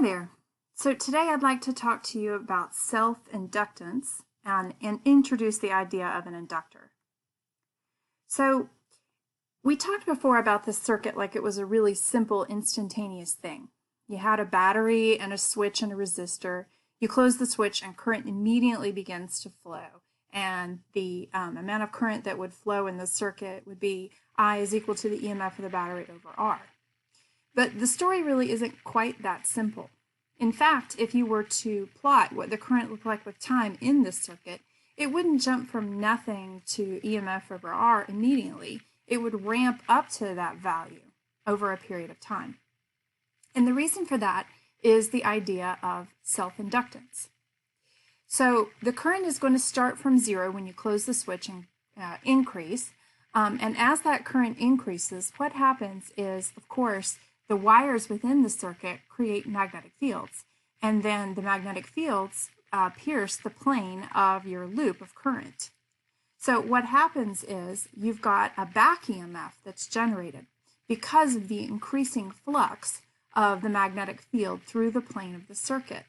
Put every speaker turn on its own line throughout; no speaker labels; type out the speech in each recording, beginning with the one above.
there. So today I'd like to talk to you about self-inductance and introduce the idea of an inductor. So we talked before about this circuit like it was a really simple instantaneous thing. You had a battery and a switch and a resistor. You close the switch and current immediately begins to flow. And the amount of current that would flow in the circuit would be I is equal to the EMF of the battery over R. But the story really isn't quite that simple. In fact, if you were to plot what the current looked like with time in this circuit, it wouldn't jump from nothing to EMF over R immediately. It would ramp up to that value over a period of time. And the reason for that is the idea of self-inductance. So the current is going to start from zero when you close the switch and increase. And as that current increases, what happens is, of course, the wires within the circuit create magnetic fields. And then the magnetic fields pierce the plane of your loop of current. So what happens is you've got a back EMF that's generated because of the increasing flux of the magnetic field through the plane of the circuit.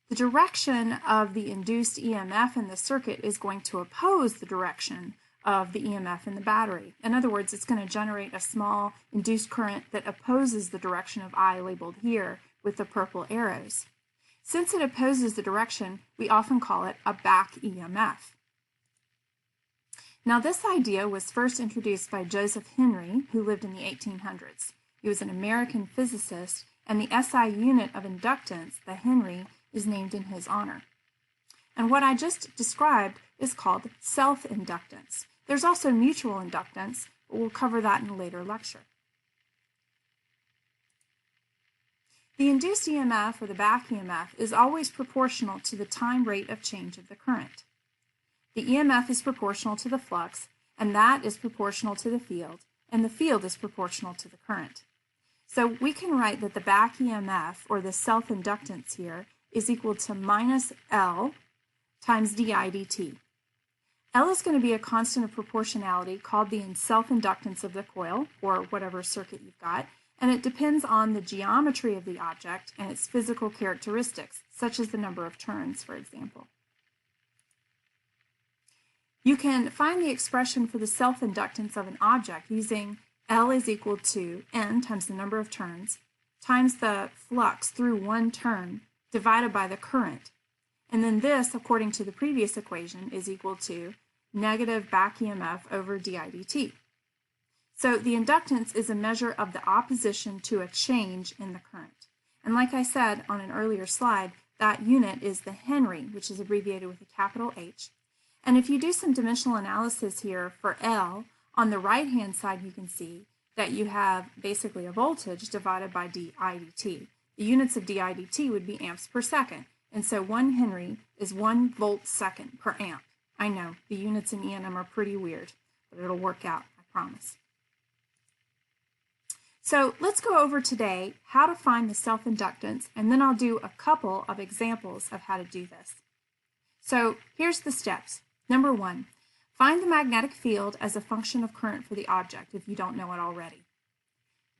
The direction of the induced EMF in the circuit is going to oppose the direction of the EMF in the battery. In other words, it's going to generate a small induced current that opposes the direction of I labeled here with the purple arrows. Since it opposes the direction, we often call it a back EMF. Now, this idea was first introduced by Joseph Henry, who lived in the 1800s. He was an American physicist, and the SI unit of inductance, the Henry, is named in his honor. And what I just described is called self-inductance. There's also mutual inductance, but we'll cover that in a later lecture. The induced EMF, or the back EMF, is always proportional to the time rate of change of the current. The EMF is proportional to the flux, and that is proportional to the field, and the field is proportional to the current. So we can write that the back EMF, or the self-inductance here, is equal to minus L times di dt. L is going to be a constant of proportionality called the self-inductance of the coil, or whatever circuit you've got, and it depends on the geometry of the object and its physical characteristics, such as the number of turns, for example. You can find the expression for the self-inductance of an object using L is equal to N times the number of turns times the flux through one turn divided by the current. And then this, according to the previous equation, is equal to negative back EMF over di dt. So the inductance is a measure of the opposition to a change in the current. And like I said on an earlier slide, that unit is the Henry, which is abbreviated with a capital H. And if you do some dimensional analysis here for L, on the right-hand side you can see that you have basically a voltage divided by di dt. The units of di dt would be amps per second. And so 1 Henry is 1 volt second per amp. I know, the units in E&M are pretty weird, but it'll work out, I promise. So let's go over today how to find the self-inductance, and then I'll do a couple of examples of how to do this. So here's the steps. Number 1, find the magnetic field as a function of current for the object if you don't know it already.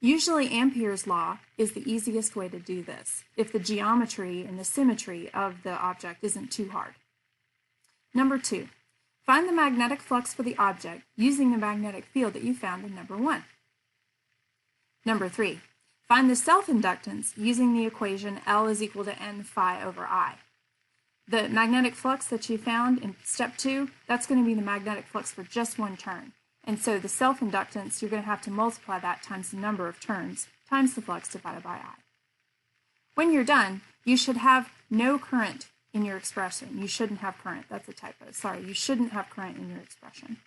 Usually Ampere's law is the easiest way to do this, if the geometry and the symmetry of the object isn't too hard. Number 2, find the magnetic flux for the object using the magnetic field that you found in number 1. Number 3, find the self-inductance using the equation L is equal to N phi over I. The magnetic flux that you found in step 2, that's going to be the magnetic flux for just one turn. And so the self-inductance, you're going to have to multiply that times the number of turns times the flux divided by I. When you're done, you should have no current in your expression. You shouldn't have current. That's a typo. Sorry, you shouldn't have current in your expression.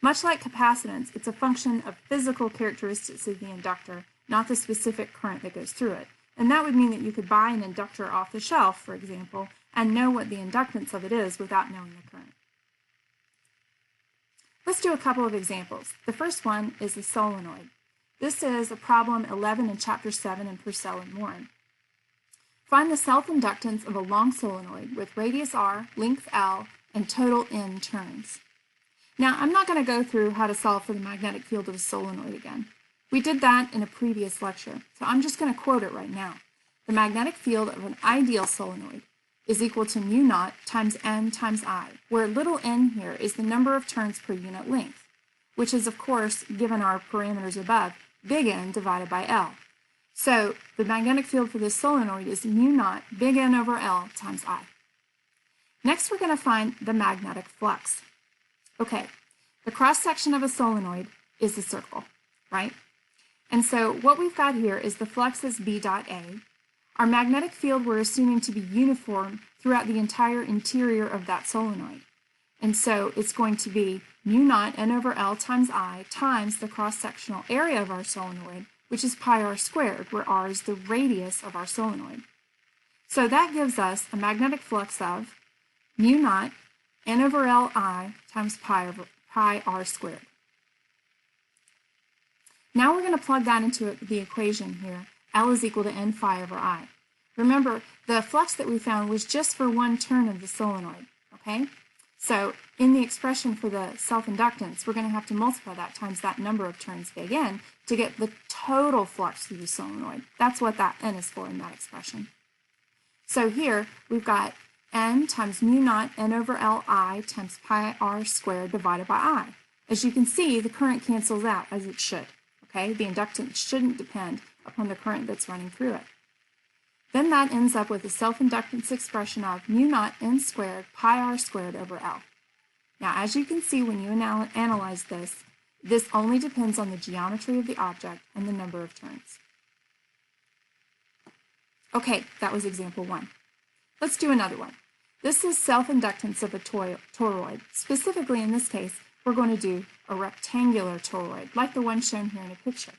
Much like capacitance, it's a function of physical characteristics of the inductor, not the specific current that goes through it. And that would mean that you could buy an inductor off the shelf, for example, and know what the inductance of it is without knowing the current. Let's do a couple of examples. The first one is the solenoid. This is a problem 11 in chapter 7 in Purcell and Morin. Find the self-inductance of a long solenoid with radius r, length L, and total N turns. Now, I'm not going to go through how to solve for the magnetic field of a solenoid again. We did that in a previous lecture, so I'm just going to quote it right now. the magnetic field of an ideal solenoid is equal to mu naught times N times I, where little n here is the number of turns per unit length, which is, of course, given our parameters above, big N divided by L. So the magnetic field for this solenoid is mu naught big N over L times I. Next, we're going to find the magnetic flux. Okay, the cross-section of a solenoid is a circle, right? And so what we've got here is the flux is B dot A. Our magnetic field we're assuming to be uniform throughout the entire interior of that solenoid. And so it's going to be mu naught N over L times I times the cross-sectional area of our solenoid, which is pi r squared, where r is the radius of our solenoid. So that gives us a magnetic flux of mu naught N over L I times pi r squared. Now we're going to plug that into the equation here. L is equal to N phi over I. Remember, the flux that we found was just for one turn of the solenoid, okay? So in the expression for the self-inductance, we're going to have to multiply that times that number of turns big N to get the total flux through the solenoid. That's what that N is for in that expression. So here we've got N times mu naught N over L I times pi r squared divided by I. As you can see, the current cancels out, as it should. Okay, the inductance shouldn't depend upon the current that's running through it. Then that ends up with a self-inductance expression of mu naught N squared pi r squared over L. Now, as you can see when you analyze this, this only depends on the geometry of the object and the number of turns. Okay, that was example 1. Let's do another one. This is self-inductance of a toroid. Specifically in this case, we're going to do a rectangular toroid, like the one shown here in a picture.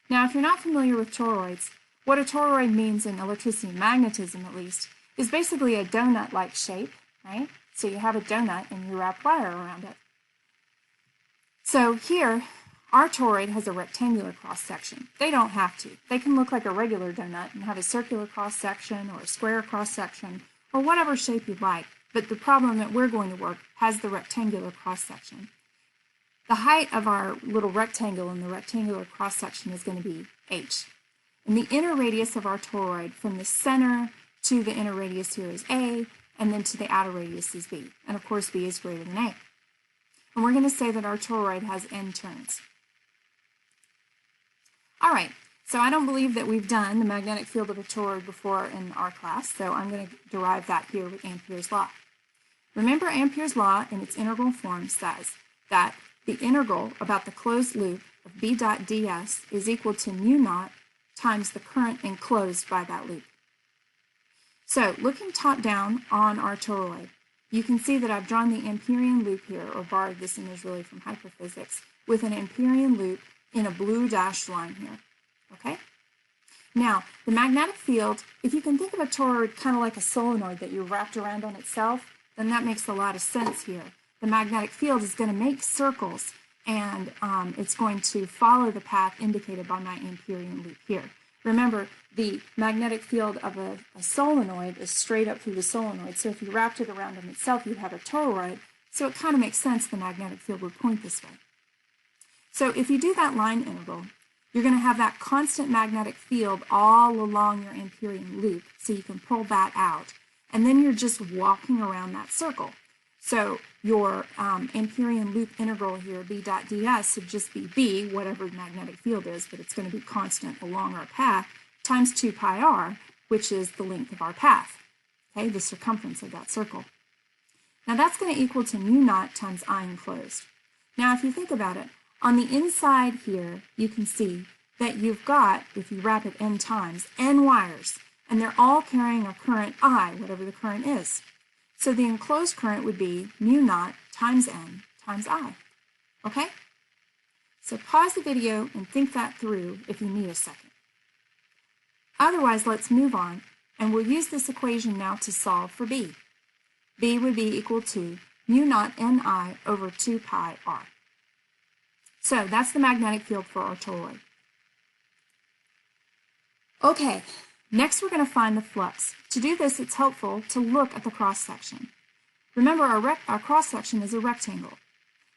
Now, if you're not familiar with toroids, what a toroid means in electricity and magnetism, at least, is basically a donut-like shape, right? So you have a donut and you wrap wire around it. So here, our toroid has a rectangular cross-section. They don't have to. They can look like a regular donut and have a circular cross-section or a square cross-section or whatever shape you'd like. But the problem that we're going to work has the rectangular cross-section. The height of our little rectangle in the rectangular cross-section is going to be h. And the inner radius of our toroid from the center to the inner radius here is a, and then to the outer radius is b. And of course, b is greater than a. And we're going to say that our toroid has n turns. All right, so I don't believe that we've done the magnetic field of a toroid before in our class, so I'm going to derive that here with Ampere's law. Remember, Ampere's law in its integral form says that the integral about the closed loop of B dot ds is equal to mu naught times the current enclosed by that loop. So looking top down on our toroid, you can see that I've drawn the Amperian loop here, or borrowed this image really from hyperphysics, with an Amperian loop in a blue dashed line here, okay? Now, the magnetic field, if you can think of a toroid kind of like a solenoid that you wrapped around on itself, then that makes a lot of sense here. The magnetic field is going to make circles, and it's going to follow the path indicated by my Amperian loop here. Remember, the magnetic field of a solenoid is straight up through the solenoid, so if you wrapped it around on itself, you'd have a toroid, so it kind of makes sense the magnetic field would point this way. So if you do that line integral, you're going to have that constant magnetic field all along your Amperian loop, so you can pull that out, and then you're just walking around that circle. So your Amperian loop integral here, B dot ds, should just be B, whatever the magnetic field is, but it's going to be constant along our path, times 2 pi r, which is the length of our path, okay, the circumference of that circle. Now that's going to equal to mu naught times I enclosed. Now if you think about it, on the inside here, you can see that you've got, if you wrap it n times, n wires, and they're all carrying a current I, whatever the current is. So the enclosed current would be mu naught times n times I, okay? So pause the video and think that through if you need a second. Otherwise, let's move on, and we'll use this equation now to solve for B. B would be equal to mu naught Ni over 2 pi r. So that's the magnetic field for our toroid. Okay, next we're going to find the flux. To do this, it's helpful to look at the cross-section. Remember, our cross-section is a rectangle.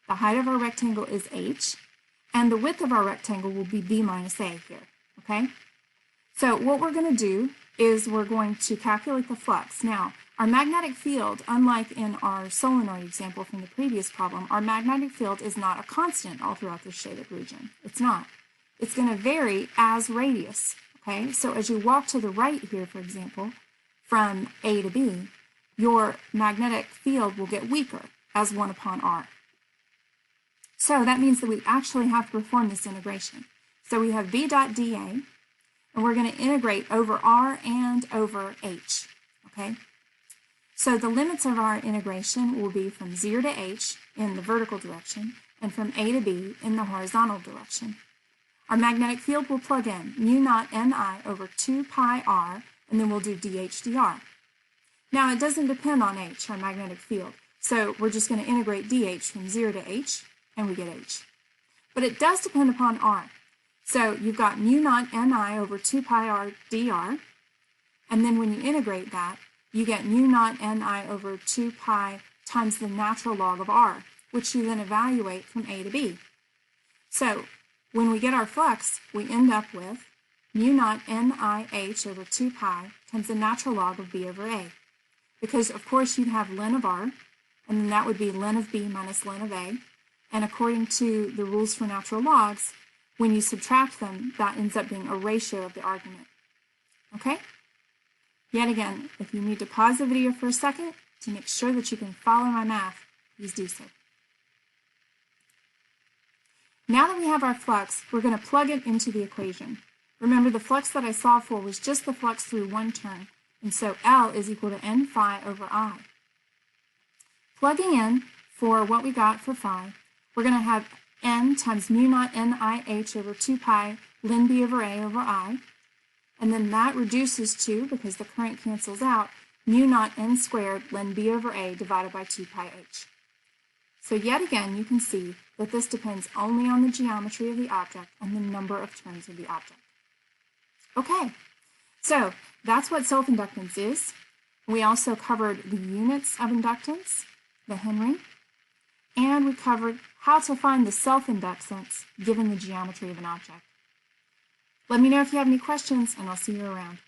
The height of our rectangle is h, and the width of our rectangle will be b minus a here, okay? So what we're going to do is we're going to calculate the flux. Now, our magnetic field, unlike in our solenoid example from the previous problem, our magnetic field is not a constant all throughout this shaded region. It's not. It's going to vary as radius. Okay, so as you walk to the right here, for example, from A to B, your magnetic field will get weaker as 1 upon r. So that means that we actually have to perform this integration. So we have B dot dA, and we're going to integrate over r and over h. Okay? So the limits of our integration will be from 0 to h in the vertical direction and from A to B in the horizontal direction. Our magnetic field will plug in mu naught Ni over 2 pi r, and then we'll do dH dr. Now it doesn't depend on h, our magnetic field, so we're just going to integrate dH from 0 to h, and we get h. But it does depend upon r. So you've got mu naught Ni over 2 pi r dr, and then when you integrate that, you get mu naught Ni over 2 pi times the natural log of r, which you then evaluate from A to B. So when we get our flux, we end up with mu naught NIH over 2 pi times the natural log of B over A. Because, of course, you'd have ln of r, and then that would be ln of B minus ln of A. And according to the rules for natural logs, when you subtract them, that ends up being a ratio of the argument. Okay? Yet again, if you need to pause the video for a second to make sure that you can follow my math, please do so. Now that we have our flux, we're going to plug it into the equation. Remember, the flux that I solved for was just the flux through one turn, and so L is equal to N phi over I. Plugging in for what we got for phi, we're going to have N times mu naught NIH over 2 pi ln B over A over I, and then that reduces to, because the current cancels out, mu naught N squared ln B over A divided by 2 pi H. So yet again, you can see that this depends only on the geometry of the object and the number of turns of the object. Okay, so that's what self-inductance is. We also covered the units of inductance, the Henry, and we covered how to find the self-inductance given the geometry of an object. Let me know if you have any questions, and I'll see you around.